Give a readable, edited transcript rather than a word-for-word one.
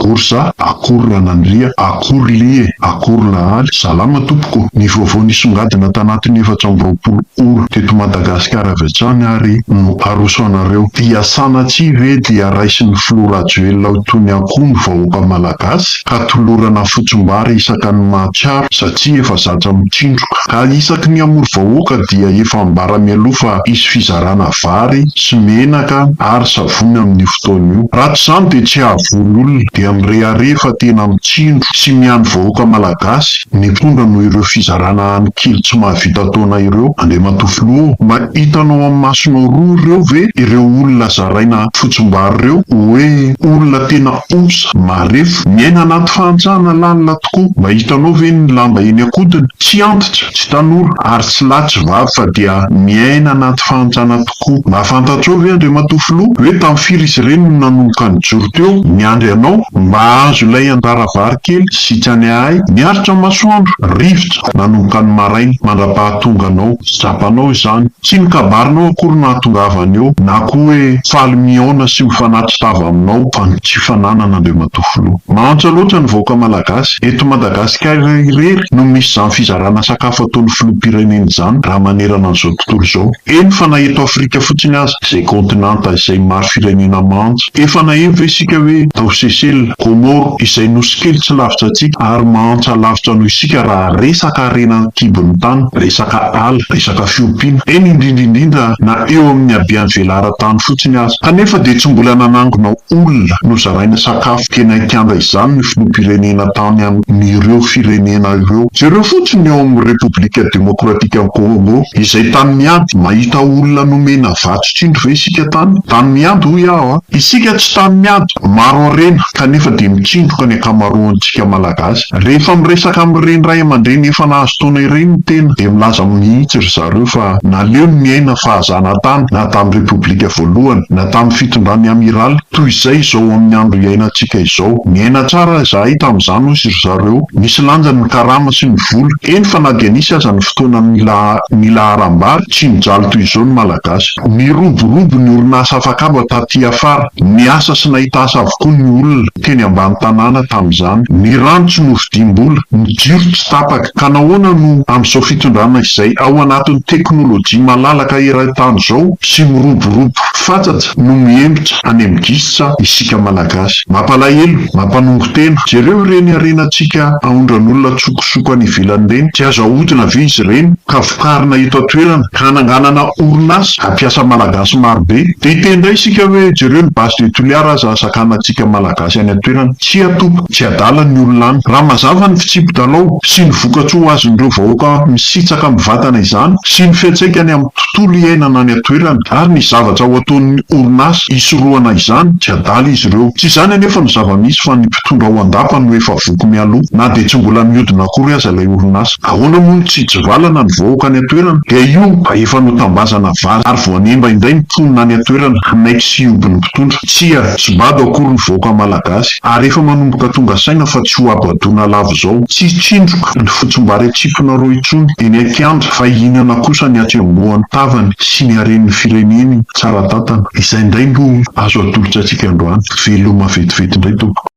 akory za, akory ranandria, akory le, akory lahaly. Salama tompoko. Ny vaovao nisongadina tanatin'ny 420 ora teto Madagasikara avy hatrany ary no aroso anareo. Diasana tsy ve dia raisin'ny Florajoelina toy ny akoho ny vahoaka malagasy ka tolorana fotsim-bary isaka ny mahatsiaro satria efa zatra mitsindroka. Ka isaky ny amory vahoaka dia efa ambara mialoha fa hisy fizarana vary sy menaka ary savony amin'ny fotoana io. Raha tsy izany dia tsy ahavoly olona dia mirehare fa tena mitsindro sy miany vahoaka malagasy mitondra noho ireo fizarana any kely tsy mahavita taona ireo. Andriamatofilo, mahitanao amin'ny masonao roa ireo ve ireo olona zaraina fotsim-bary ireo hoe olona tena osa marefo miaina anaty fahantsahana lalina tokoa? Mahitanao ve ny lamba eny akodiny tsy antitra, tsy tanora ary tsy lahy tsy vavy fa dia miaina anaty fahantsahana tokoa? Mahafantatrao ve Andriamatofilo hoe tamin'ny firy izy ireny no nanomboka ny joro teo? Miandry anao mba azo ilay anjara vary kely sy tsy any ahay miaritra masoandro rivotra nanomboka ny maraina mandra-pahatonga anao. Zapanao izany, tsy ny kabarinao akory nahatongavany eo na koa hoe faly miaona sy mifanatitava aminao fa ny tsy fananana Andriamatofilo. Mahantsa loatra ny vahoaka malagasy eto Madagasikara irery no misy izany fizarana sakafo ataon'ny filoham-pirenena izany raha manerana an'izao tontolo izao. Eny fa na eto Afrika fotsiny aza, izay kontinanta izay maro firenena mahantsa. Efa naheno ve isika hoe tao Seychelles, Comore izay nosy kely tsy lavitra antsika ary mahantsa lavitra noho isika raha resaka harena kibon'ny tany, resaka ala, resaka fiompiana. Eny indrindra na eo amin'ny habean'ny velaran-tany fotsiny aza. Kanefa dia tsy mbola nanangonao olona no zaraina sakafo tena ikanda izany ny filoham-pirenena tany amin'ireo firenena ireo. Jereo fotsiny eo amin'ny Repoblika Demokratika Congo izay tany miady mahita olona nomena vatsotrindro ve isika tany? Tany miady hoy aho isika tsy tany miady, maro arena kanefa dia mitsindroka ny ankamaroantsika malagasy. Rehefa miresaka amin'ireny ray aman-dreny efa nahazo taona ireny ny tena dia milaza mihitsy ry zareo fa naleo ny miaina fahazana tany na tamin'ny Repoblika voalohany na tamin'ny fitondran'ny amiraly toy izay izao amin'ny andro iainantsika izao. Miaina tsara zahay tamin'izany hoy ry zareo, misy lanjany ny karama sy ny vola. Eny fa na dia nisy aza ny fotoana mila harambary tsy mijaly toy izao ny malagasy. Miroborobo ny orinasa afakaba taty afara, niasa sy nahita asa avokoa ny olona teny ambany tanàna tamin'izany. Ny rano tsy novidim-bola, ny jiro tsy tapaka. Ka nahoana no amin'izao fitondrana izay ao anatin'ny teknôlôjia malalaka eran-tany izao sy miroborobo fatsatra no mihembotra any amin'ny gisitra isika malagasy? Mampalahelo, mampanongo tena. Jereo ireny arenantsika ahondran'olona tsokosoko any ivelany ireny, tsy azo ahodina ve izy ireny ka vokarina eto an-toerana ka hananganana orinasa hampiasa malagasy marobe? Dia hitendray isika hoe jereo ny basy de toliara aza asakanantsika malagasy any an-toerana. Tsy atopo, tsy adala ny olona any. Raha mazava ny fitsipon-dalao sy ny vokatsoa azon'ireo vahoaka misitsaka amin'ny vatana izany sy ny fiantsaikany amin'ny tontolo iainana any an-toerana ary ny zavatra ho ataon'ny orinasa hisorohana izany, tsy adala izy ireo. Tsy izany anefa ny zava-misy fa ny mpitondra ao andapa no efa voky mialoha na dia tsy mbola mihodina akory aza ilay orinasa. Ahoana moa ny tsy jivalana ny vahoaka any an-toerana? Dia io efa notambazana vary ary voanemba indray ny mponina any an-toerana hanaiky sy hioby ny mpitondra. Tsy bado akory ny vahoaka malagasy ary efa manomboka tonga saina fa tsy ho abadoana lavo izao. Tsy tsindroka ny fotsim-bary atsipona roa intsony eny an-kiandra fa hihinana kosa ny atsembohan'ny tavany sy ny haren'ny fireneny tsara tatana. Izay indray no azo atolotra antsika androany. Veloma vetivety indray tompoko.